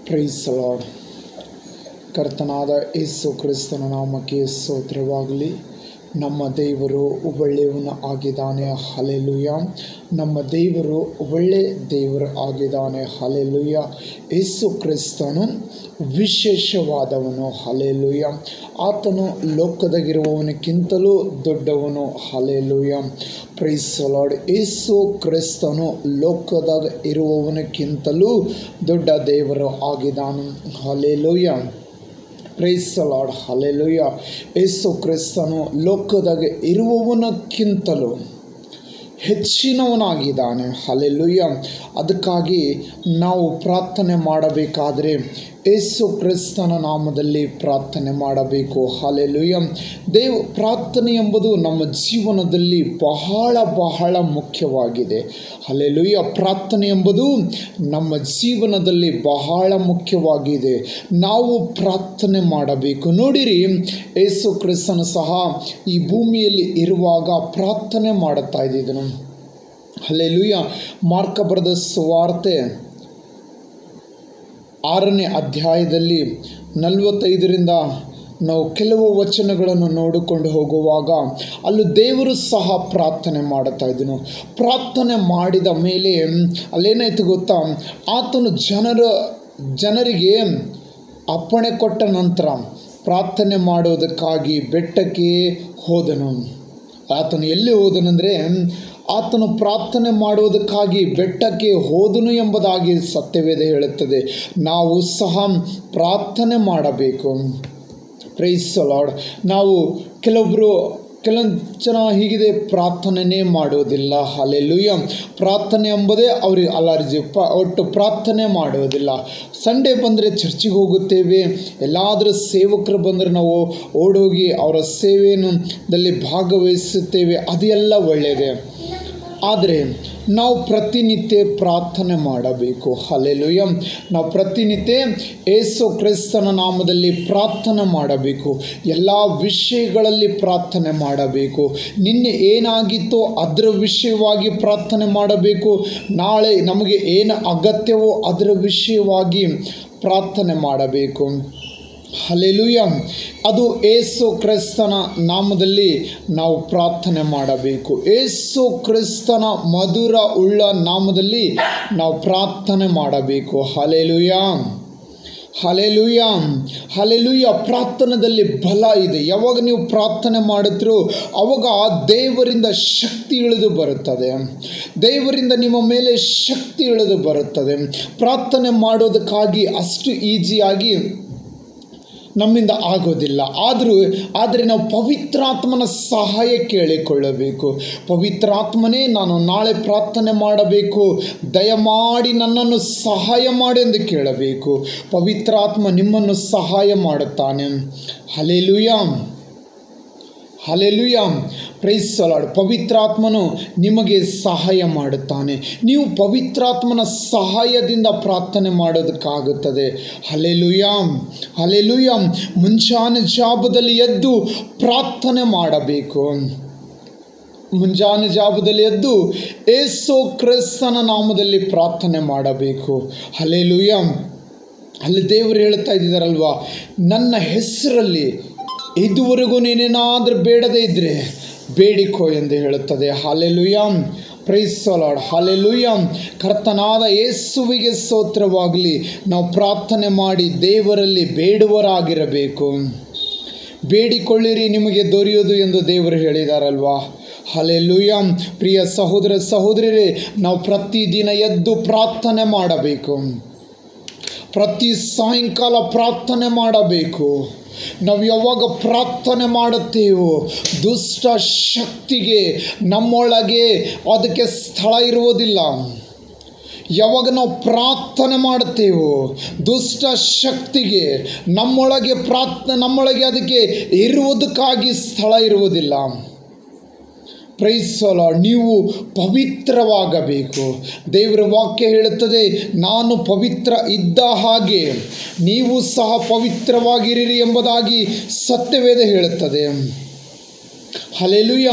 Price lord. ಕರ್ತನಾದ ಯೇಸು ಕ್ರಿಸ್ತನ ನಾಮಕ್ಕೆ ಸ್ತೋತ್ರವಾಗಲಿ. ನಮ್ಮ ದೇವರು ಒಳ್ಳೆಯವನು ಆಗಿದ್ದಾನೆ, ಹಲ್ಲೆಲೂಯ. ನಮ್ಮ ದೇವರು ಒಳ್ಳೆ ದೇವರು ಆಗಿದ್ದಾನೆ, ಹಲ್ಲೆಲೂಯ. ಯೇಸು ಕ್ರಿಸ್ತನು ವಿಶೇಷವಾದವನು, ಹಲ್ಲೆಲೂಯ. ಆತನು ಲೋಕದಾಗಿರುವವನಕ್ಕಿಂತಲೂ ದೊಡ್ಡವನು, ಹಲ್ಲೆಲೂಯ. Praise lord. ಯೇಸು ಕ್ರಿಸ್ತನು ಲೋಕದಾಗ ಇರುವವನಕ್ಕಿಂತಲೂ ದೊಡ್ಡ ದೇವರು ಆಗಿದ್ದಾನೆ, hallelujah. Praise Lord, hallelujah. Yesu ಕ್ರಿಸ್ತನು ಲೋಕದಾಗ ಇರುವವನಕ್ಕಿಂತಲೂ ಹೆಚ್ಚಿನವನಾಗಿದ್ದಾನೆ, ಹಲ್ಲೆಲೂಯ. ಅದಕ್ಕಾಗಿ ನಾವು ಪ್ರಾರ್ಥನೆ ಮಾಡಬೇಕಾದರೆ ಯೇಸು ಕ್ರಿಸ್ತನ ನಾಮದಲ್ಲಿ ಪ್ರಾರ್ಥನೆ ಮಾಡಬೇಕು, ಹಲ್ಲೆಲೂಯ. ಪ್ರಾರ್ಥನೆ ಎಂಬುದು ನಮ್ಮ ಜೀವನದಲ್ಲಿ ಬಹಳ ಮುಖ್ಯವಾಗಿದೆ, ಹಲ್ಲೆಲೂಯ. ಪ್ರಾರ್ಥನೆ ಎಂಬುದು ನಮ್ಮ ಜೀವನದಲ್ಲಿ ಬಹಳ ಮುಖ್ಯವಾಗಿದೆ. ನಾವು ಪ್ರಾರ್ಥನೆ ಮಾಡಬೇಕು. ನೋಡಿರಿ, ಯೇಸು ಕ್ರಿಸ್ತನು ಸಹ ಈ ಭೂಮಿಯಲ್ಲಿ ಇರುವಾಗ ಪ್ರಾರ್ಥನೆ ಮಾಡುತ್ತಾ ಇದ್ದಿದ್ದನು, ಹಲ್ಲೆಲೂಯ. ಮಾರ್ಕ ಬರೆದ ಸುವಾರ್ತೆ 6ನೇ ಅಧ್ಯಾಯದಲ್ಲಿ 45ರಿಂದ ನಾವು ಕೆಲವು ವಚನಗಳನ್ನು ನೋಡಿಕೊಂಡು ಹೋಗುವಾಗ ಅಲ್ಲಿ ದೇವರು ಸಹ ಪ್ರಾರ್ಥನೆ ಮಾಡುತ್ತಾ ಇದ್ದನು. ಪ್ರಾರ್ಥನೆ ಮಾಡಿದ ಮೇಲೆ ಅಲ್ಲೇನಾಯ್ತು ಗೊತ್ತಾ, ಆತನು ಜನರಿಗೆ ಅಪ್ಪಣೆ ಕೊಟ್ಟ ನಂತರ ಪ್ರಾರ್ಥನೆ ಮಾಡೋದಕ್ಕಾಗಿ ಬೆಟ್ಟಕ್ಕೆ ಹೋದನು. ಆತನು ಎಲ್ಲಿ ಹೋದನೆಂದರೆ, ಆತನು ಪ್ರಾರ್ಥನೆ ಮಾಡುವುದಕ್ಕಾಗಿ ಬೆಟ್ಟಕ್ಕೆ ಹೋದನು ಎಂಬುದಾಗಿ ಸತ್ಯವೇದ ಹೇಳುತ್ತದೆ. ನಾವು ಸಹ ಪ್ರಾರ್ಥನೆ ಮಾಡಬೇಕು. Praise Lord. ನಾವು ಕೆಲವೊಂದು ಜನ ಹೀಗಿದೆ, ಪ್ರಾರ್ಥನೆಯೇ ಮಾಡೋದಿಲ್ಲ, ಹಲ್ಲೆಲೂಯ. ಪ್ರಾರ್ಥನೆ ಎಂಬುದೇ ಅವ್ರಿಗೆ ಅಲರ್ಜಿ, ಒಟ್ಟು ಪ್ರಾರ್ಥನೆ ಮಾಡೋದಿಲ್ಲ. ಸಂಡೇ ಬಂದರೆ ಚರ್ಚಿಗೆ ಹೋಗುತ್ತೇವೆ, ಎಲ್ಲಾದರೂ ಸೇವಕರು ಬಂದರೆ ನಾವು ಓಡೋಗಿ ಅವರ ಸೇವೆಯಲ್ಲಿ ಭಾಗವಹಿಸುತ್ತೇವೆ, ಅದೆಲ್ಲ ಒಳ್ಳೆಯದೇ. ಆದರೆ ನಾವು ಪ್ರತಿನಿತ್ಯ ಪ್ರಾರ್ಥನೆ ಮಾಡಬೇಕು, ಹಲ್ಲೆಲೂಯ. ನಾವು ಪ್ರತಿನಿತ್ಯ ಯೇಸು ಕ್ರಿಸ್ತನ ನಾಮದಲ್ಲಿ ಪ್ರಾರ್ಥನೆ ಮಾಡಬೇಕು. ಎಲ್ಲ ವಿಷಯಗಳಲ್ಲಿ ಪ್ರಾರ್ಥನೆ ಮಾಡಬೇಕು. ನಿನ್ನೆ ಏನಾಗಿತ್ತೋ ಅದರ ವಿಷಯವಾಗಿ ಪ್ರಾರ್ಥನೆ ಮಾಡಬೇಕು. ನಾಳೆ ನಮಗೆ ಏನು ಅಗತ್ಯವೋ ಅದರ ವಿಷಯವಾಗಿ ಪ್ರಾರ್ಥನೆ ಮಾಡಬೇಕು, ಹಲ್ಲೆಲೂಯ. ಅದು ಯೇಸು ಕ್ರಿಸ್ತನ ನಾಮದಲ್ಲಿ ನಾವು ಪ್ರಾರ್ಥನೆ ಮಾಡಬೇಕು. ಯೇಸು ಕ್ರಿಸ್ತನ ಮಧುರ ಉಳ್ಳ ನಾಮದಲ್ಲಿ ನಾವು ಪ್ರಾರ್ಥನೆ ಮಾಡಬೇಕು, ಹಲ್ಲೆಲೂಯ, ಹಲ್ಲೆಲೂಯ, ಹಲ್ಲೆಲೂಯ. ಪ್ರಾರ್ಥನೆಯಲ್ಲಿ ಬಲ ಇದೆ. ಯಾವಾಗ ನೀವು ಪ್ರಾರ್ಥನೆ ಮಾಡುತ್ತೀರೋ ಆವಾಗ ದೇವರಿಂದ ಶಕ್ತಿ ಇಳಿದು ಬರುತ್ತದೆ. ದೇವರಿಂದ ನಿಮ್ಮ ಮೇಲೆ ಶಕ್ತಿ ಇಳಿದು ಬರುತ್ತದೆ. ಪ್ರಾರ್ಥನೆ ಮಾಡೋದಕ್ಕಾಗಿ ಅಷ್ಟು ಈಸಿಯಾಗಿ ನಮ್ಮಿಂದ ಆಗೋದಿಲ್ಲ. ಆದರೆ ನಾವು ಪವಿತ್ರಾತ್ಮನ ಸಹಾಯ ಕೇಳಿಕೊಳ್ಳಬೇಕು. ಪವಿತ್ರಾತ್ಮನೇ, ನಾನು ನಾಳೆ ಪ್ರಾರ್ಥನೆ ಮಾಡಬೇಕು, ದಯಮಾಡಿ ನನ್ನನ್ನು ಸಹಾಯ ಮಾಡಿ ಎಂದು ಕೇಳಬೇಕು. ಪವಿತ್ರಾತ್ಮ ನಿಮ್ಮನ್ನು ಸಹಾಯ ಮಾಡುತ್ತಾನೆ, ಹಲ್ಲೆಲೂಯ, ಹಲ್ಲೆಲೂಯ. Praise lord. ಪವಿತ್ರಾತ್ಮನು ನಿಮಗೆ ಸಹಾಯ ಮಾಡುತ್ತಾನೆ. ನೀವು ಪವಿತ್ರಾತ್ಮನ ಸಹಾಯದಿಂದ ಪ್ರಾರ್ಥನೆ ಮಾಡೋದಕ್ಕಾಗುತ್ತದೆ, ಹಲ್ಲೆಲೂಯ, ಹಲ್ಲೆಲೂಯ. ಮುಂಜಾನೆ ಜಾವದಲ್ಲಿ ಎದ್ದು ಪ್ರಾರ್ಥನೆ ಮಾಡಬೇಕು. ಮುಂಜಾನೆ ಜಾವದಲ್ಲಿ ಎದ್ದು ಯೇಸು ಕ್ರಿಸ್ತನ ನಾಮದಲ್ಲಿ ಪ್ರಾರ್ಥನೆ ಮಾಡಬೇಕು, ಹಲ್ಲೆಲೂಯ. ಅಲ್ಲಿ ದೇವರು ಹೇಳ್ತಾ ಇದ್ದಾರಲ್ವಾ, ನನ್ನ ಹೆಸರಲ್ಲಿ ಇದುವರೆಗೂ ನೀನೇನಾದರೂ ಬೇಡದೇ ಇದ್ದರೆ ಬೇಡಿಕೋ ಎಂದು ಹೇಳುತ್ತದೆ, ಹಲ್ಲೆಲೂಯ. Praise Lord, hallelujah. ಕರ್ತನಾದ ಯೇಸುವಿಗೆ ಸ್ತೋತ್ರವಾಗಲಿ. ನಾವು ಪ್ರಾರ್ಥನೆ ಮಾಡಿ ದೇವರಲ್ಲಿ ಬೇಡುವರಾಗಿರಬೇಕು. ಬೇಡಿಕೊಳ್ಳಿರಿ, ನಿಮಗೆ ದೊರೆಯುವುದು ಎಂದು ದೇವರು ಹೇಳಿದಾರಲ್ವಾ, ಹಲ್ಲೆಲೂಯ. ಪ್ರಿಯ ಸಹೋದರ ಸಹೋದರಿಯರೇ, ನಾವು ಪ್ರತಿದಿನ ಎದ್ದು ಪ್ರಾರ್ಥನೆ ಮಾಡಬೇಕು. ಪ್ರತಿ ಸಾಯಂಕಾಲ ಪ್ರಾರ್ಥನೆ ಮಾಡಬೇಕು. ನಾವು ಯಾವಾಗ ಪ್ರಾರ್ಥನೆ ಮಾಡುತ್ತೇವೋ ದುಷ್ಟ ಶಕ್ತಿಗೆ ನಮ್ಮೊಳಗೆ ಅದಕ್ಕೆ ಸ್ಥಳ ಇರುವುದಿಲ್ಲ. ಯಾವಾಗ ನಾವು ಪ್ರಾರ್ಥನೆ ಮಾಡುತ್ತೇವೋ ದುಷ್ಟ ಶಕ್ತಿಗೆ ನಮ್ಮೊಳಗೆ ಅದಕ್ಕೆ ಇರುವುದಕ್ಕಾಗಿ ಸ್ಥಳ ಇರುವುದಿಲ್ಲ. Praise Lord. ನೀವು ಪವಿತ್ರವಾಗಬೇಕು. ದೇವರ ವಾಕ್ಯ ಹೇಳುತ್ತದೆ, ನಾನು ಪವಿತ್ರ ಇದ್ದ ಹಾಗೆ ನೀವು ಸಹ ಪವಿತ್ರವಾಗಿರಿರಿ ಎಂಬುದಾಗಿ ಸತ್ಯವೇದ ಹೇಳುತ್ತದೆ, ಹಲ್ಲೆಲೂಯಾ.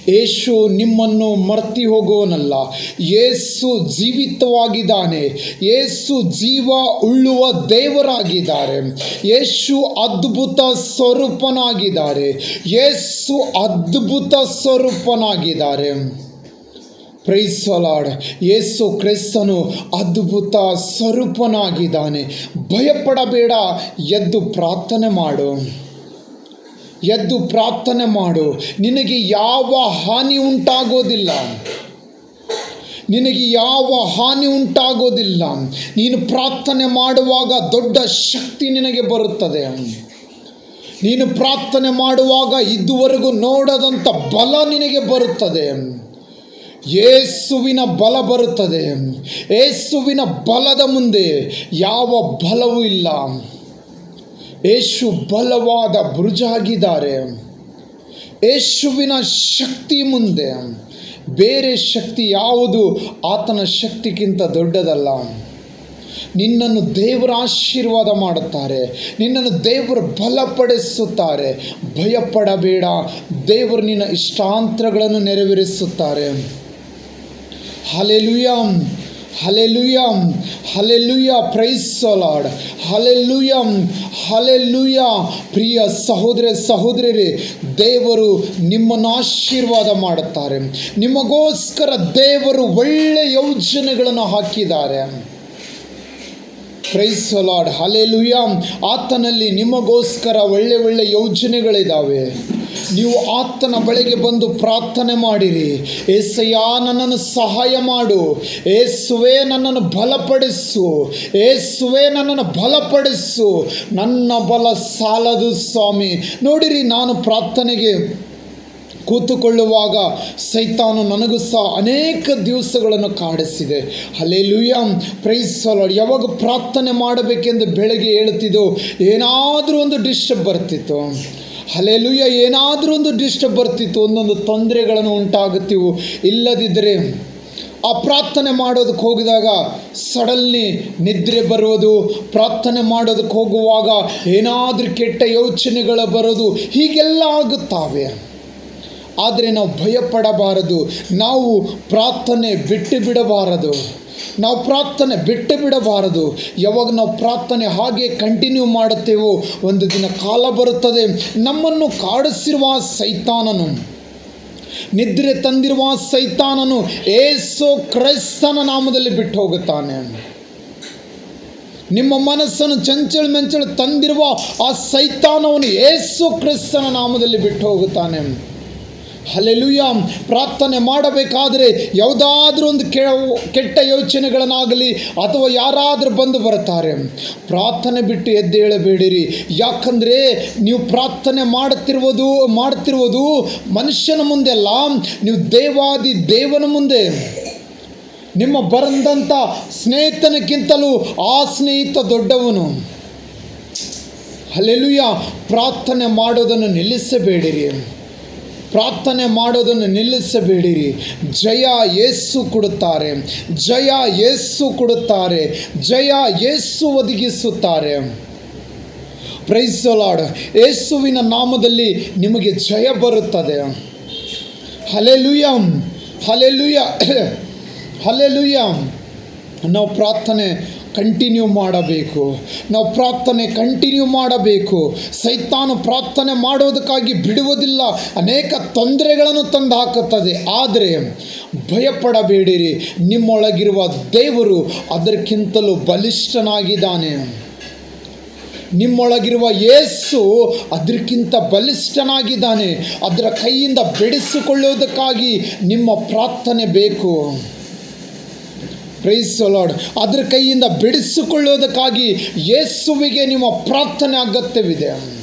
ಯೇಸು ನಿಮ್ಮನ್ನು ಮರ್ತಿ ಹೋಗುವನಲ್ಲ. ಯೇಸು ಜೀವಿತವಾಗಿದ್ದಾನೆ. ಯೇಸು ಜೀವ ಉಳ್ಳುವ ದೇವರಾಗಿದ್ದಾರೆ. ಯೇಸು ಅದ್ಭುತ ಸ್ವರೂಪನಾಗಿದ್ದಾರೆ. ಯೇಸು ಅದ್ಭುತ ಸ್ವರೂಪನಾಗಿದ್ದಾರೆ. Praise the Lord. ಯೇಸು ಕ್ರಿಸ್ತನು ಅದ್ಭುತ ಸ್ವರೂಪನಾಗಿದ್ದಾನೆ. ಭಯಪಡಬೇಡ, ಎದ್ದು ಪ್ರಾರ್ಥನೆ ಮಾಡು. ಎದ್ದು ಪ್ರಾರ್ಥನೆ ಮಾಡು. ನಿನಗೆ ಯಾವ ಹಾನಿ ಉಂಟಾಗೋದಿಲ್ಲ. ನಿನಗೆ ಯಾವ ಹಾನಿ ಉಂಟಾಗೋದಿಲ್ಲ. ನೀನು ಪ್ರಾರ್ಥನೆ ಮಾಡುವಾಗ ದೊಡ್ಡ ಶಕ್ತಿ ನಿನಗೆ ಬರುತ್ತದೆ. ನೀನು ಪ್ರಾರ್ಥನೆ ಮಾಡುವಾಗ ಇದುವರೆಗೂ ನೋಡದಂಥ ಬಲ ನಿನಗೆ ಬರುತ್ತದೆ. ಯೇಸುವಿನ ಬಲ ಬರುತ್ತದೆ. ಯೇಸುವಿನ ಬಲದ ಮುಂದೆ ಯಾವ ಬಲವೂ ಇಲ್ಲ. ಯೇಸು ಬಲವಾದ ಭುಜಾಗಿದ್ದಾರೆ. ಯೇಸುವಿನ ಶಕ್ತಿ ಮುಂದೆ ಬೇರೆ ಶಕ್ತಿ ಯಾವುದು ಆತನ ಶಕ್ತಿಗಿಂತ ದೊಡ್ಡದಲ್ಲ. ನಿನ್ನನ್ನು ದೇವರ ಆಶೀರ್ವಾದ ಮಾಡುತ್ತಾರೆ. ನಿನ್ನನ್ನು ದೇವರು ಬಲಪಡಿಸುತ್ತಾರೆ. ಭಯಪಡಬೇಡ, ದೇವರು ನಿನ್ನ ಇಷ್ಟಾಂತರಗಳನ್ನು ನೆರವೇರಿಸುತ್ತಾರೆ. Hallelujah, hallelujah, hallelujah. Praise the Lord. Hallelujah, hallelujah. ಪ್ರಿಯ ಸಹೋದರ ಸಹೋದರರೇ, ದೇವರು ನಿಮ್ಮನ್ನು ಆಶೀರ್ವಾದ ಮಾಡುತ್ತಾರೆ. ನಿಮಗೋಸ್ಕರ ದೇವರು ಒಳ್ಳೆಯ ಯೋಜನೆಗಳನ್ನು ಹಾಕಿದ್ದಾರೆ. Price the Lord. ಹಲ್ಲೆಲೂಯಾ. ಆತನಲ್ಲಿ ನಿಮಗೋಸ್ಕರ ಒಳ್ಳೆ ಯೋಜನೆಗಳಿದ್ದಾವೆ. ನೀವು ಆತನ ಬಳಿಗೆ ಬಂದು ಪ್ರಾರ್ಥನೆ ಮಾಡಿರಿ. ಏಸಯ್ಯ, ನನ್ನನ್ನು ಸಹಾಯ ಮಾಡು. ಏಸುವೆ, ನನ್ನನ್ನು ಬಲಪಡಿಸು. ಏಸುವೆ, ನನ್ನನ್ನು ಬಲಪಡಿಸು. ನನ್ನ ಬಲ ಸಾಲದು ಸ್ವಾಮಿ. ನೋಡಿರಿ, ನಾನು ಪ್ರಾರ್ಥನೆಗೆ ಕೂತುಕೊಳ್ಳುವಾಗ ಸೈತಾನು ನನಗೂ ಸಹ ಅನೇಕ ದಿವಸಗಳನ್ನು ಕಾಡಿಸಿದೆ. ಹಲ್ಲೆಲೂಯಾ. Praise the lord. ಯಾವಾಗ ಪ್ರಾರ್ಥನೆ ಮಾಡಬೇಕೆಂದು ಬೆಳಗ್ಗೆ ಹೇಳ್ತಿದ್ದೋ ಏನಾದರೂ ಒಂದು ಡಿಸ್ಟರ್ಬ್ ಬರ್ತಿತ್ತು. ಹಲ್ಲೆಲೂಯಾ. ಏನಾದರೂ ಒಂದು ಡಿಸ್ಟರ್ಬ್ ಬರ್ತಿತ್ತು. ಒಂದೊಂದು ತೊಂದರೆಗಳನ್ನು ಉಂಟಾಗುತ್ತಿವು. ಇಲ್ಲದಿದ್ದರೆ ಆ ಪ್ರಾರ್ಥನೆ ಮಾಡೋದಕ್ಕೆ ಹೋಗಿದಾಗ ಸಡನ್ಲಿ ನಿದ್ರೆ ಬರೋದು, ಪ್ರಾರ್ಥನೆ ಮಾಡೋದಕ್ಕೆ ಹೋಗುವಾಗ ಏನಾದರೂ ಕೆಟ್ಟ ಯೋಚನೆಗಳು ಬರೋದು, ಹೀಗೆಲ್ಲ ಆಗುತ್ತವೆ. ಆದರೆ ನಾವು ಭಯಪಡಬಾರದು. ನಾವು ಪ್ರಾರ್ಥನೆ ಬಿಟ್ಟು ಬಿಡಬಾರದು. ನಾವು ಪ್ರಾರ್ಥನೆ ಬಿಟ್ಟು ಬಿಡಬಾರದು. ಯಾವಾಗ ನಾವು ಪ್ರಾರ್ಥನೆ ಹಾಗೆ ಕಂಟಿನ್ಯೂ ಮಾಡುತ್ತೇವೋ ಒಂದು ದಿನ ಕಾಲ ಬರುತ್ತದೆ, ನಮ್ಮನ್ನು ಕಾಡಿಸಿರುವ ಸೈತಾನನು, ನಿದ್ರೆ ತಂದಿರುವ ಸೈತಾನನು ಯೇಸು ಕ್ರಿಸ್ತನ ನಾಮದಲ್ಲಿ ಬಿಟ್ಟು ಹೋಗುತ್ತಾನೆ. ನಿಮ್ಮ ಮನಸ್ಸನ್ನು ಚಂಚಲ ತಂದಿರುವ ಆ ಸೈತಾನವನು ಯೇಸು ಕ್ರಿಸ್ತನ ನಾಮದಲ್ಲಿ ಬಿಟ್ಟು ಹೋಗುತ್ತಾನೆ. ಹಲ್ಲೆಲೂಯಾ. ಪ್ರಾರ್ಥನೆ ಮಾಡಬೇಕಾದರೆ ಯಾವುದಾದ್ರೂ ಒಂದು ಕೆಟ್ಟ ಯೋಚನೆಗಳನ್ನಾಗಲಿ ಅಥವಾ ಯಾರಾದರೂ ಬಂದು ಬರ್ತಾರೆ, ಪ್ರಾರ್ಥನೆ ಬಿಟ್ಟು ಎದ್ದೇಳಬೇಡಿರಿ. ಯಾಕಂದರೆ ನೀವು ಪ್ರಾರ್ಥನೆ ಮಾಡುತ್ತಿರುವುದು ಮನುಷ್ಯನ ಮುಂದೆ ಅಲ್ಲ, ನೀವು ದೇವಾದಿ ದೇವನ ಮುಂದೆ. ನಿಮ್ಮ ಬಂದಂಥ ಸ್ನೇಹಿತನಕ್ಕಿಂತಲೂ ಆ ಸ್ನೇಹಿತ ದೊಡ್ಡವನು. ಹಲ್ಲೆಲೂಯಾ. ಪ್ರಾರ್ಥನೆ ಮಾಡೋದನ್ನು ನಿಲ್ಲಿಸಬೇಡಿರಿ. ಪ್ರಾರ್ಥನೆ ಮಾಡೋದನ್ನು ನಿಲ್ಲಿಸಬೇಡಿರಿ. ಜಯ ಯೇಸು ಕೊಡುತ್ತಾರೆ. ಜಯ ಯೇಸು ಕೊಡುತ್ತಾರೆ. ಜಯ ಯೇಸು ಒದಗಿಸುತ್ತಾರೆ. Price the lord. ಯೇಸುವಿನ ನಾಮದಲ್ಲಿ ನಿಮಗೆ ಜಯ ಬರುತ್ತದೆ. Hallelujah, hallelujah, hallelujah. ನಾವು ಪ್ರಾರ್ಥನೆ ಕಂಟಿನ್ಯೂ ಮಾಡಬೇಕು. ನಾವು ಪ್ರಾರ್ಥನೆ ಕಂಟಿನ್ಯೂ ಮಾಡಬೇಕು. ಸೈತಾನು ಪ್ರಾರ್ಥನೆ ಮಾಡೋದಕ್ಕಾಗಿ ಬಿಡುವುದಿಲ್ಲ. ಅನೇಕ ತೊಂದರೆಗಳನ್ನು ತಂದು ಹಾಕುತ್ತದೆ. ಆದರೆ ಭಯಪಡಬೇಡಿರಿ. ನಿಮ್ಮೊಳಗಿರುವ ದೇವರು ಅದಕ್ಕಿಂತಲೂ ಬಲಿಷ್ಠನಾಗಿದ್ದಾನೆ. ನಿಮ್ಮೊಳಗಿರುವ ಯೇಸು ಅದಕ್ಕಿಂತ ಬಲಿಷ್ಠನಾಗಿದ್ದಾನೆ. ಅದರ ಕೈಯಿಂದ ಬಿಡಿಸಿಕೊಳ್ಳುವುದಕ್ಕಾಗಿ ನಿಮ್ಮ ಪ್ರಾರ್ಥನೆ ಬೇಕು. Price the lord. ಅದರ ಕೈಯಿಂದ ಬಿಡಿಸಿಕೊಳ್ಳುವುದಕ್ಕಾಗಿ ಯೇಸುವಿಗೆ ನಿಮ್ಮ ಪ್ರಾರ್ಥನೆ ಅಗತ್ಯವಿದೆ.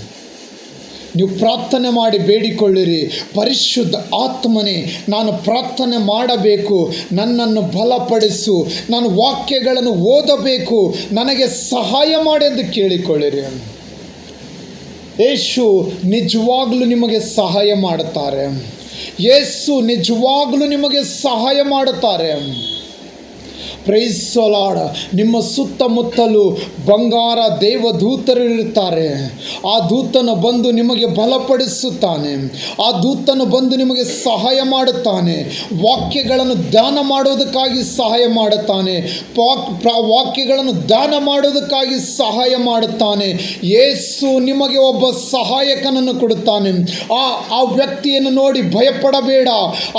ನೀವು ಪ್ರಾರ್ಥನೆ ಮಾಡಿ ಬೇಡಿಕೊಳ್ಳಿರಿ. ಪರಿಶುದ್ಧ ಆತ್ಮನೇ, ನಾನು ಪ್ರಾರ್ಥನೆ ಮಾಡಬೇಕು, ನನ್ನನ್ನು ಬಲಪಡಿಸು, ನಾನು ವಾಕ್ಯಗಳನ್ನು ಓದಬೇಕು, ನನಗೆ ಸಹಾಯ ಮಾಡಿ ಎಂದು ಕೇಳಿಕೊಳ್ಳಿರಿ. ಯೇಸು ನಿಜವಾಗಲೂ ನಿಮಗೆ ಸಹಾಯ ಮಾಡುತ್ತಾರೆ. ಯೇಸು ನಿಜವಾಗಲೂ ನಿಮಗೆ ಸಹಾಯ ಮಾಡುತ್ತಾರೆ. Price the lord. ನಿಮ್ಮ ಸುತ್ತಮುತ್ತಲು ಬಂಗಾರ ದೇವದೂತರು ಇರುತ್ತಾರೆ. ಆ ದೂತನು ಬಂದು ನಿಮಗೆ ಬಲಪಡಿಸುತ್ತಾನೆ. ಆ ದೂತನು ಬಂದು ನಿಮಗೆ ಸಹಾಯ ಮಾಡುತ್ತಾನೆ. ವಾಕ್ಯಗಳನ್ನು ದಾನ ಮಾಡೋದಕ್ಕಾಗಿ ಸಹಾಯ ಮಾಡುತ್ತಾನೆ. ವಾಕ್ಯಗಳನ್ನು ದಾನ ಮಾಡೋದಕ್ಕಾಗಿ ಸಹಾಯ ಮಾಡುತ್ತಾನೆ. ಯೇಸು ನಿಮಗೆ ಒಬ್ಬ ಸಹಾಯಕನನ್ನು ಕೊಡುತ್ತಾನೆ. ಆ ವ್ಯಕ್ತಿಯನ್ನು ನೋಡಿ ಭಯಪಡಬೇಡ.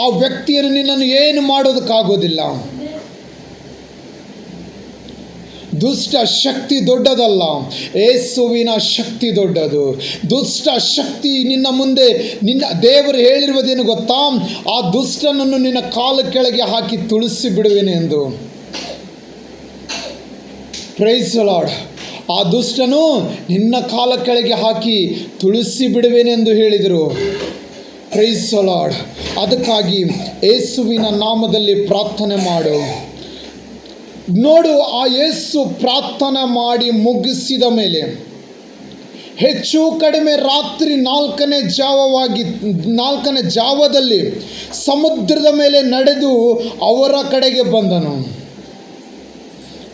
ಆ ವ್ಯಕ್ತಿಯನ್ನು ನಿನ್ನನ್ನು ಏನು ಮಾಡೋದಕ್ಕಾಗೋದಿಲ್ಲ. ದುಷ್ಟ ಶಕ್ತಿ ದೊಡ್ಡದಲ್ಲ, ಯೇಸುವಿನ ಶಕ್ತಿ ದೊಡ್ಡದು. ದುಷ್ಟ ಶಕ್ತಿ ನಿನ್ನ ಮುಂದೆ, ದೇವರು ಹೇಳಿರುವುದೇನು ಗೊತ್ತಾ? ಆ ದುಷ್ಟನನ್ನು ನಿನ್ನ ಕಾಲ ಕೆಳಗೆ ಹಾಕಿ ತುಳಿಸಿ ಬಿಡುವೆನು ಎಂದು. Price the lord. ಆ ದುಷ್ಟನು ನಿನ್ನ ಕಾಲ ಕೆಳಗೆ ಹಾಕಿ ತುಳಿಸಿ ಬಿಡುವೆನೆಂದು ಹೇಳಿದರು. Price the lord. ಅದಕ್ಕಾಗಿ ಯೇಸುವಿನ ನಾಮದಲ್ಲಿ ಪ್ರಾರ್ಥನೆ ಮಾಡು. ನೋಡು, ಆ ಯೇಸು ಪ್ರಾರ್ಥನೆ ಮಾಡಿ ಮುಗಿಸಿದ ಮೇಲೆ ಹೆಚ್ಚು ಕಡಿಮೆ ರಾತ್ರಿ 4ನೇ ಜಾವದಲ್ಲಿ ಸಮುದ್ರದ ಮೇಲೆ ನಡೆದು ಅವರ ಕಡೆಗೆ ಬಂದನು.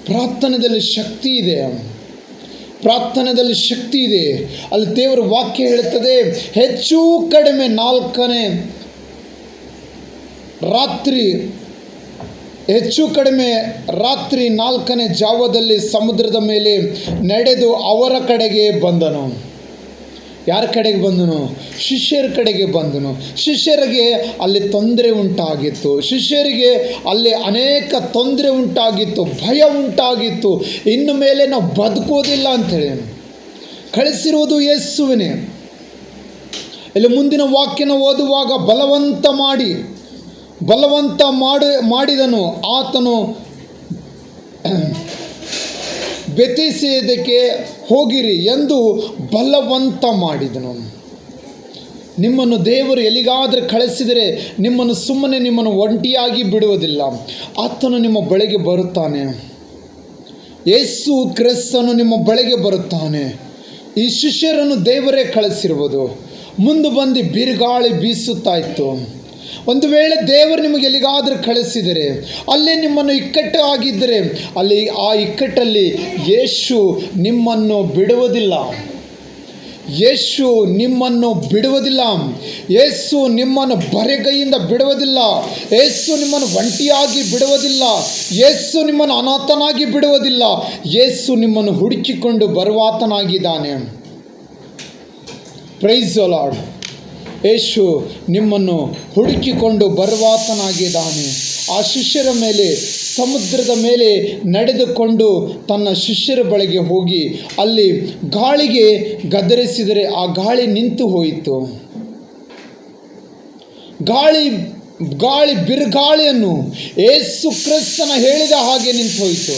ಪ್ರಾರ್ಥನೆಯಲ್ಲಿ ಶಕ್ತಿ ಇದೆ. ಪ್ರಾರ್ಥನೆಯಲ್ಲಿ ಶಕ್ತಿ ಇದೆ. ಅಲ್ಲಿ ದೇವರ ವಾಕ್ಯ ಹೇಳುತ್ತದೆ, ಹೆಚ್ಚು ಕಡಿಮೆ 4ನೇ ಜಾವದಲ್ಲಿ ಸಮುದ್ರದ ಮೇಲೆ ನಡೆದು ಅವರ ಕಡೆಗೆ ಬಂದನು. ಯಾರ ಕಡೆಗೆ ಬಂದನು? ಶಿಷ್ಯರ ಕಡೆಗೆ ಬಂದನು. ಶಿಷ್ಯರಿಗೆ ಅಲ್ಲಿ ತೊಂದರೆ ಉಂಟಾಗಿತ್ತು. ಶಿಷ್ಯರಿಗೆ ಅಲ್ಲಿ ಅನೇಕ ತೊಂದರೆ ಉಂಟಾಗಿತ್ತು, ಭಯ ಉಂಟಾಗಿತ್ತು. ಇನ್ನು ಮೇಲೆ ನಾವು ಬದುಕೋದಿಲ್ಲ ಅಂಥೇಳಿ. ಕಳಿಸಿರುವುದು ಯೇಸುವಿನೇ. ಇಲ್ಲಿ ಮುಂದಿನ ವಾಕ್ಯನ ಓದುವಾಗ ಬಲವಂತ ಮಾಡಿದನು. ಆತನು ಬೆಥೆಸದಕ್ಕೆ ಹೋಗಿರಿ ಎಂದು ಬಲವಂತ ಮಾಡಿದನು. ನಿಮ್ಮನ್ನು ದೇವರು ಎಲ್ಲಿಗಾದರೂ ಕಳಿಸಿದರೆ ನಿಮ್ಮನ್ನು ಒಂಟಿಯಾಗಿ ಬಿಡುವುದಿಲ್ಲ. ಆತನು ನಿಮ್ಮ ಬಳಿಗೆ ಬರುತ್ತಾನೆ. ಯೇಸು ಕ್ರಿಸ್ತನು ನಿಮ್ಮ ಬಳಿಗೆ ಬರುತ್ತಾನೆ. ಈ ಶಿಷ್ಯರನ್ನು ದೇವರೇ ಕಳಿಸಿರುವುದು. ಮುಂದೆ ಬಂದು ಬಿರುಗಾಳಿ ಬೀಸುತ್ತಾ ಇತ್ತು. ಒಂದು ವೇಳೆ ದೇವರು ನಿಮಗೆ ಎಲ್ಲಿಗಾದರೂ ಕಳಿಸಿದರೆ, ಅಲ್ಲೇ ನಿಮ್ಮನ್ನು ಇಕ್ಕಟ್ಟು ಆಗಿದ್ದರೆ, ಅಲ್ಲಿ ಆ ಇಕ್ಕಟ್ಟಲ್ಲಿ ಯೇಸು ನಿಮ್ಮನ್ನು ಬಿಡುವುದಿಲ್ಲ. ಯೇಸು ನಿಮ್ಮನ್ನು ಬಿಡುವುದಿಲ್ಲ. ಯೇಸು ನಿಮ್ಮನ್ನು ಬರೆಗೈಯಿಂದ ಬಿಡುವುದಿಲ್ಲ. ಯೇಸು ನಿಮ್ಮನ್ನು ಒಂಟಿಯಾಗಿ ಬಿಡುವುದಿಲ್ಲ. ಯೇಸು ನಿಮ್ಮನ್ನು ಅನಾಥನಾಗಿ ಬಿಡುವುದಿಲ್ಲ. ಯೇಸು ನಿಮ್ಮನ್ನು ಹುಡುಕಿಕೊಂಡು ಬರುವಾತನಾಗಿದ್ದಾನೆ. Praise the Lord. ಯೇಸು ನಿಮ್ಮನ್ನು ಹುಡುಕಿಕೊಂಡು ಬರುವಾತನಾಗಿದ್ದಾನೆ. ಆ ಶಿಷ್ಯರ ಮೇಲೆ, ಸಮುದ್ರದ ಮೇಲೆ ನಡೆದುಕೊಂಡು ತನ್ನ ಶಿಷ್ಯರ ಬಳಿಗೆ ಹೋಗಿ ಅಲ್ಲಿ ಗಾಳಿಗೆ ಗದರಿಸಿದರೆ ಆ ಗಾಳಿ ನಿಂತು ಹೋಯಿತು. ಬಿರುಗಾಳಿಯನ್ನು ಯೇಸು ಕ್ರಿಸ್ತನ ಹೇಳಿದ ಹಾಗೆ ನಿಂತು ಹೋಯಿತು.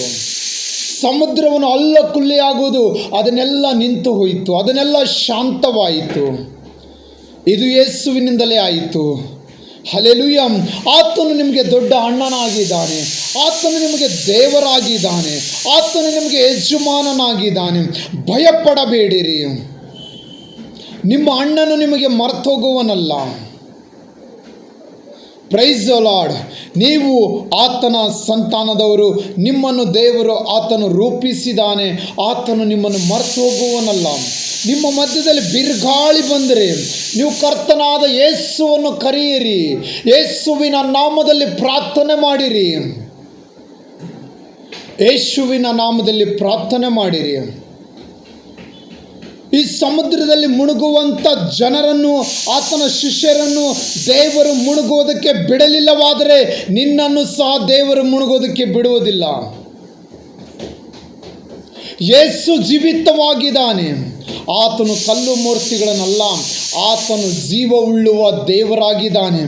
ಸಮುದ್ರವನ್ನು ಅಲ್ಲಕುಲ್ಲಿಯಾಗುವುದು ಅದನ್ನೆಲ್ಲ ನಿಂತು ಹೋಯಿತು. ಅದನ್ನೆಲ್ಲ ಶಾಂತವಾಯಿತು. ಇದು ಯೇಸುವಿನಿಂದಲೇ ಆಯಿತು. ಹಲ್ಲೆಲೂಯ. ಆತನು ನಿಮಗೆ ದೊಡ್ಡ ಅಣ್ಣನಾಗಿದ್ದಾನೆ. ಆತನು ನಿಮಗೆ ದೇವರಾಗಿದ್ದಾನೆ. ಆತನು ನಿಮಗೆ ಯಜಮಾನನಾಗಿದ್ದಾನೆ. ಭಯಪಡಬೇಡಿರಿ. ನಿಮ್ಮ ಅಣ್ಣನು ನಿಮಗೆ ಮರ್ತೋಗುವನಲ್ಲ. Price the lord. ನೀವು ಆತನ ಸಂತಾನದವರು. ನಿಮ್ಮನ್ನು ದೇವರು ಆತನು ರೂಪಿಸಿದ್ದಾನೆ. ಆತನು ನಿಮ್ಮನ್ನು ಮರೆತು ಹೋಗುವನಲ್ಲ. ನಿಮ್ಮ ಮಧ್ಯದಲ್ಲಿ ಬಿರುಗಾಳಿ ಬಂದರೆ ನೀವು ಕರ್ತನಾದ ಯೇಸುವನ್ನು ಕರೆಯಿರಿ. ಯೇಸುವಿನ ನಾಮದಲ್ಲಿ ಪ್ರಾರ್ಥನೆ ಮಾಡಿರಿ. ಯೇಸುವಿನ ನಾಮದಲ್ಲಿ ಪ್ರಾರ್ಥನೆ ಮಾಡಿರಿ. ಈ ಸಮುದ್ರದಲ್ಲಿ ಮುಳುಗುವಂಥ ಜನರನ್ನು, ಆತನ ಶಿಷ್ಯರನ್ನು ದೇವರು ಮುಳುಗೋದಕ್ಕೆ ಬಿಡಲಿಲ್ಲವಾದರೆ ನಿನ್ನನ್ನು ಸಹ ದೇವರು ಮುಳುಗೋದಕ್ಕೆ ಬಿಡುವುದಿಲ್ಲ. ಯೇಸು ಜೀವಿತವಾಗಿದ್ದಾನೆ. ಆತನು ಕಲ್ಲು ಮೂರ್ತಿಗಳನ್ನಲ್ಲ, ಆತನು ಜೀವವುಳ್ಳುವ ದೇವರಾಗಿದ್ದಾನೆ.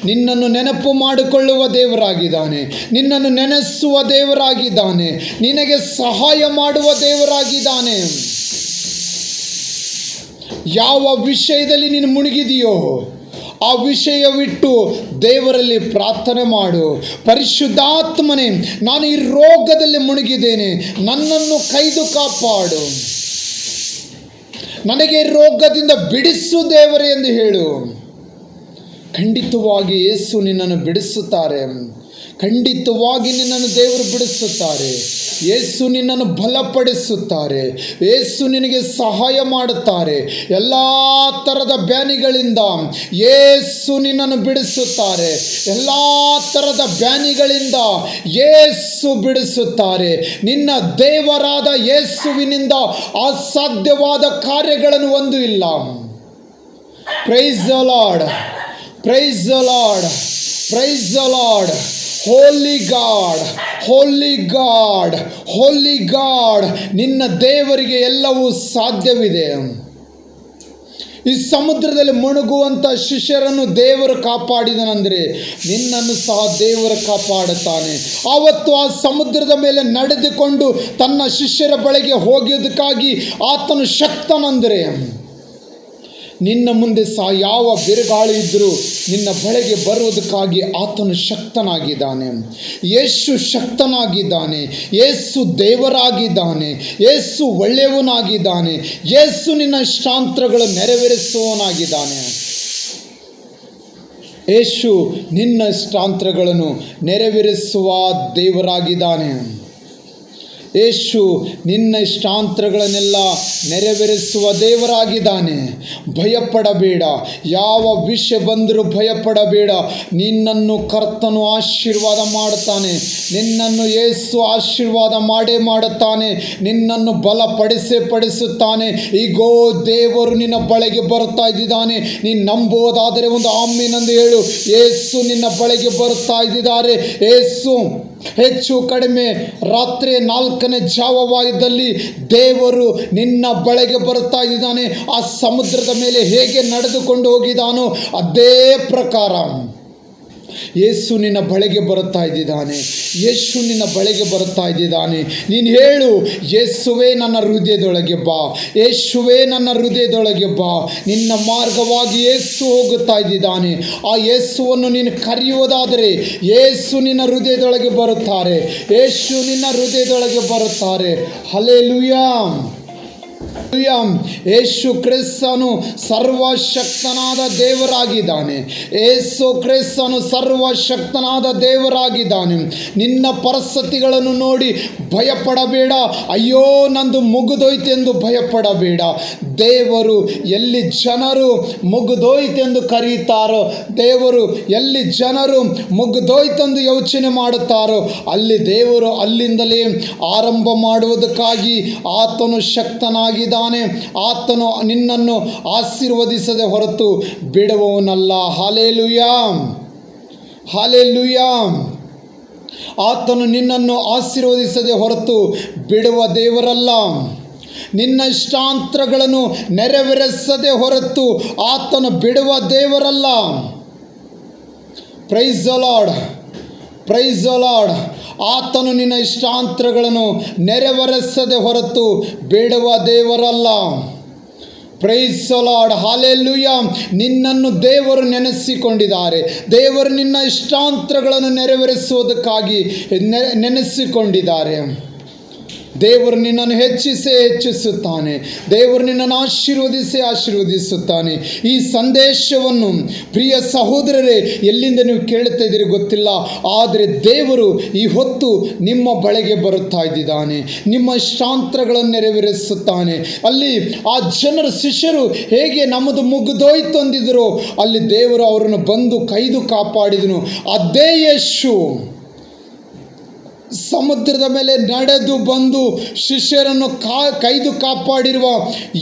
ನಿನ್ನನ್ನು ನೆನಪು ಮಾಡಿಕೊಳ್ಳುವ ದೇವರಾಗಿದ್ದಾನೆ. ನಿನ್ನನ್ನು ನೆನೆಸುವ ದೇವರಾಗಿದ್ದಾನೆ. ನಿನಗೆ ಸಹಾಯ ಮಾಡುವ ದೇವರಾಗಿದ್ದಾನೆ. ಯಾವ ವಿಷಯದಲ್ಲಿ ನೀನು ಮುಳುಗಿದೆಯೋ ಆ ವಿಷಯವಿಟ್ಟು ದೇವರಲ್ಲಿ ಪ್ರಾರ್ಥನೆ ಮಾಡು. ಪರಿಶುದ್ಧಾತ್ಮನೇ, ನಾನು ಈ ರೋಗದಲ್ಲಿ ಮುಳುಗಿದ್ದೇನೆ, ನನ್ನನ್ನು ಕೈದು ಕಾಪಾಡು, ನನಗೆ ರೋಗದಿಂದ ಬಿಡಿಸು ದೇವರೇ ಎಂದು ಹೇಳು. ಖಂಡಿತವಾಗಿ ಯೇಸು ನಿನ್ನನ್ನು ಬಿಡಿಸುತ್ತಾರೆ. ಖಂಡಿತವಾಗಿ ನಿನ್ನನ್ನು ದೇವರು ಬಿಡಿಸುತ್ತಾರೆ. ಯೇಸು ನಿನ್ನನ್ನು ಬಲಪಡಿಸುತ್ತಾರೆ. ಯೇಸು ನಿನಗೆ ಸಹಾಯ ಮಾಡುತ್ತಾರೆ. ಎಲ್ಲ ಥರದ ಬ್ಯಾನಿಗಳಿಂದ ಯೇಸು ನಿನ್ನನ್ನು ಬಿಡಿಸುತ್ತಾರೆ. ಎಲ್ಲ ಥರದ ಬ್ಯಾನಿಗಳಿಂದ ಯೇಸು ಬಿಡಿಸುತ್ತಾರೆ. ನಿನ್ನ ದೇವರಾದ ಯೇಸುವಿನಿಂದ ಅಸಾಧ್ಯವಾದ ಕಾರ್ಯಗಳನ್ನು ಒಂದು ಇಲ್ಲ. Praise the Lord, praise the Lord, praise the Lord. Holy God, holy God, holy God. ನಿನ್ನ ದೇವರಿಗೆ ಎಲ್ಲವೂ ಸಾಧ್ಯವಿದೆ. ಈ ಸಮುದ್ರದಲ್ಲಿ ಮುಳುಗುವಂಥ ಶಿಷ್ಯರನ್ನು ದೇವರು ಕಾಪಾಡಿದನೆಂದರೆ ನಿನ್ನನ್ನು ಸಹ ದೇವರು ಕಾಪಾಡುತ್ತಾನೆ. ಆವತ್ತು ಆ ಸಮುದ್ರದ ಮೇಲೆ ನಡೆದುಕೊಂಡು ತನ್ನ ಶಿಷ್ಯರ ಬಳಿಗೆ ಹೋಗೋದಕ್ಕಾಗಿ ಆತನು ಶಕ್ತನೆಂದರೆ ನಿನ್ನ ಮುಂದೆ ಸಹ ಯಾವ ಬಿರುಗಾಳಿ ಇದ್ದರೂ ನಿನ್ನ ಬಳಿಗೆ ಬರುವುದಕ್ಕಾಗಿ ಆತನು ಶಕ್ತನಾಗಿದ್ದಾನೆ. ಯೇಸು ಶಕ್ತನಾಗಿದ್ದಾನೆ. ಯೇಸು ದೇವರಾಗಿದ್ದಾನೆ. ಯೇಸು ಒಳ್ಳೆಯವನಾಗಿದ್ದಾನೆ. ಯೇಸು ನಿನ್ನ ಇಷ್ಟಾಂತರಗಳು ನೆರವೇರಿಸುವವನಾಗಿದ್ದಾನೆ. ಯೇಸು ನಿನ್ನ ಇಷ್ಟಾಂತರಗಳನ್ನು ನೆರವೇರಿಸುವ ದೇವರಾಗಿದ್ದಾನೆ. ಯೇಸು ನಿನ್ನ ಇಷ್ಟಾಂತರಗಳನ್ನೆಲ್ಲ ನೆರವೇರಿಸುವ ದೇವರಾಗಿದ್ದಾನೆ. ಭಯಪಡಬೇಡ. ಯಾವ ವಿಷಯ ಬಂದರೂ ಭಯಪಡಬೇಡ. ನಿನ್ನನ್ನು ಕರ್ತನು ಆಶೀರ್ವಾದ ಮಾಡುತ್ತಾನೆ. ನಿನ್ನನ್ನು ಯೇಸು ಆಶೀರ್ವಾದ ಮಾಡೇ ಮಾಡುತ್ತಾನೆ. ನಿನ್ನನ್ನು ಬಲಪಡಿಸುತ್ತಾನೆ. ಈಗೋ ದೇವರು ನಿನ್ನ ಬಳಿಗೆ ಬರುತ್ತಾ ಇದ್ದಾನೆ. ನೀನು ನಂಬುವುದಾದರೆ ಒಂದು ಆಮೆನ್ ಎಂದು ಹೇಳು. ಯೇಸು ನಿನ್ನ ಬಳಿಗೆ ಬರುತ್ತಾ ಇದ್ದಾರೆ. ಯೇಸು ಹೆಚ್ಚು ಕಡಿಮೆ ರಾತ್ರಿ 4ನೇ ಜಾವವಾಗಿದ್ದಲ್ಲಿ ದೇವರು ನಿನ್ನ ಬಳಿಗೆ ಬರುತ್ತಾ ಇದ್ದಾನೆ. ಆ ಸಮುದ್ರದ ಮೇಲೆ ಹೇಗೆ ನಡೆದುಕೊಂಡು ಹೋಗಿದ್ದಾನೋ ಅದೇ ಪ್ರಕಾರ ಯೇಸು ನಿನ್ನ ಬಳಿಗೆ ಬರುತ್ತಾ ಇದ್ದಾನೆ. ಯೇಸು ನಿನ್ನ ಬಳಿಗೆ ಬರುತ್ತಾ ಇದ್ದಾನೆ. ನೀನು ಹೇಳು, ಯೇಸುವೇ ನನ್ನ ಹೃದಯದೊಳಗೆ ಬಾ, ಯೇಸುವೇ ನನ್ನ ಹೃದಯದೊಳಗೆ ಬಾ. ನಿನ್ನ ಮಾರ್ಗವಾಗಿ ಯೇಸು ಹೋಗುತ್ತಾ ಇದ್ದಾನೆ. ಆ ಯೇಸುವನ್ನು ನೀನು ಕರೆಯುವುದಾದರೆ ಯೇಸು ನಿನ್ನ ಹೃದಯದೊಳಗೆ ಬರುತ್ತಾರೆ. ಯೇಸು ನಿನ್ನ ಹೃದಯದೊಳಗೆ ಬರುತ್ತಾರೆ. ಹಲ್ಲೆಲೂಯಾ. ಯೇಸು ಕ್ರಿಸ್ತನು ಸರ್ವಶಕ್ತನಾದ ದೇವರಾಗಿದ್ದಾನೆ. ಯೇಸು ಕ್ರಿಸ್ತನು ಸರ್ವಶಕ್ತನಾದ ದೇವರಾಗಿದ್ದಾನೆ. ನಿನ್ನ ಪರಿಸ್ಥಿತಿಗಳನ್ನು ನೋಡಿ ಭಯಪಡಬೇಡ. ಅಯ್ಯೋ ನಂದು ಮುಗಿದೋಯ್ತೆಂದು ಭಯಪಡಬೇಡ. ದೇವರು ಎಲ್ಲಿ ಜನರು ಮುಗಿದೋಯ್ತೆಂದು ಕರೆಯುತ್ತಾರೋ, ದೇವರು ಎಲ್ಲಿ ಜನರು ಮುಗಿದೋಯ್ತೆಂದು ಯೋಚನೆ ಮಾಡುತ್ತಾರೋ ಅಲ್ಲಿ ದೇವರು ಅಲ್ಲಿಂದಲೇ ಆರಂಭ ಮಾಡುವುದಕ್ಕಾಗಿ ಆತನು ಶಕ್ತನಾಗಿದ್ದಾನೆ. ಆತನು ನಿನ್ನನ್ನು ಆಶೀರ್ವದಿಸದೆ ಹೊರತು ಬಿಡುವವನಲ್ಲ. Hallelujah, hallelujah. ಆತನು ನಿನ್ನನ್ನು ಆಶೀರ್ವದಿಸದೆ ಹೊರತು ಬಿಡುವ ದೇವರಲ್ಲ. ನಿನ್ನ ಇಷ್ಟಾಂತರಗಳನ್ನು ನೆರವೇರಿಸದೆ ಹೊರತು ಆತನು ಬಿಡುವ ದೇವರಲ್ಲ. Price the Lord, praise the lord. ಆತನು ನಿನ್ನ ಇಷ್ಟಾಂತರಗಳನ್ನು ನೆರವೇರಿಸದೆ ಹೊರತು ಬಿಡುವ ದೇವರಲ್ಲ. Price the Lord, hallelujah. ನಿನ್ನನ್ನು ದೇವರು ನೆನೆಸಿಕೊಂಡಿದ್ದಾರೆ. ದೇವರು ನಿನ್ನ ಇಷ್ಟಾಂತರಗಳನ್ನು ನೆರವೇರಿಸುವುದಕ್ಕಾಗಿ ನೆನೆಸಿಕೊಂಡಿದ್ದಾರೆ. ದೇವರು ನಿನ್ನನ್ನು ಹೆಚ್ಚಿಸುತ್ತಾನೆ. ದೇವರು ನಿನ್ನನ್ನು ಆಶೀರ್ವದಿಸುತ್ತಾನೆ. ಈ ಸಂದೇಶವನ್ನು ಪ್ರಿಯ ಸಹೋದರರೇ ಎಲ್ಲಿಂದ ನೀವು ಕೇಳುತ್ತಾ ಇದ್ದೀರಿ ಗೊತ್ತಿಲ್ಲ, ಆದರೆ ದೇವರು ಈ ಹೊತ್ತು ನಿಮ್ಮ ಬಳಿಗೆ ಬರುತ್ತಾ ಇದ್ದಾನೆ. ನಿಮ್ಮ ಇಷ್ಟಾಂತರಗಳನ್ನು ನೆರವೇರಿಸುತ್ತಾನೆ. ಅಲ್ಲಿ ಆ ಜನರ ಶಿಷ್ಯರು ಹೇಗೆ ನಮ್ಮದು ಮುಗಿದೋಯ್ತು ಅಂದಿದ್ರು, ಅಲ್ಲಿ ದೇವರು ಅವರನ್ನು ಬಂದು ಕೈದು ಕಾಪಾಡಿದನು. ಅದೇ ಯೇಸು ಸಮುದ್ರದ ಮೇಲೆ ನಡೆದು ಬಂದು ಶಿಷ್ಯರನ್ನು ಕೈದು ಕಾಪಾಡಿರುವ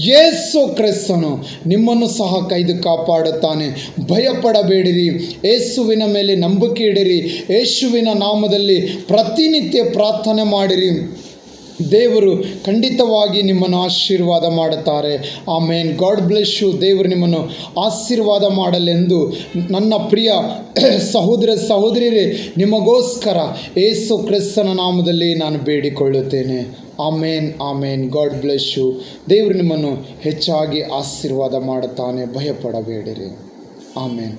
ಯೇಸು ಕ್ರಿಸ್ತನು ನಿಮ್ಮನ್ನು ಸಹ ಕೈದು ಕಾಪಾಡುತ್ತಾನೆ. ಭಯಪಡಬೇಡಿರಿ. ಯೇಸುವಿನ ಮೇಲೆ ನಂಬಿಕೆ ಇಡಿರಿ. ಯೇಸುವಿನ ನಾಮದಲ್ಲಿ ಪ್ರತಿನಿತ್ಯ ಪ್ರಾರ್ಥನೆ ಮಾಡಿರಿ. ದೇವರು ಖಂಡಿತವಾಗಿ ನಿಮ್ಮನ್ನು ಆಶೀರ್ವಾದ ಮಾಡುತ್ತಾರೆ. ಆಮೇನ್. God bless you. ದೇವರು ನಿಮ್ಮನ್ನು ಆಶೀರ್ವಾದ ಮಾಡಲೆಂದು ನನ್ನ ಪ್ರಿಯ ಸಹೋದರ ಸಹೋದರಿಯರೇ ನಿಮಗೋಸ್ಕರ ಯೇಸು ಕ್ರಿಸ್ತನ ನಾಮದಲ್ಲಿ ನಾನು ಬೇಡಿಕೊಳ್ಳುತ್ತೇನೆ. Amen, amen. God bless you. ದೇವರು ನಿಮ್ಮನ್ನು ಹೆಚ್ಚಾಗಿ ಆಶೀರ್ವಾದ ಮಾಡುತ್ತಾನೆ. ಭಯಪಡಬೇಡಿರಿ. ಆಮೇನ್.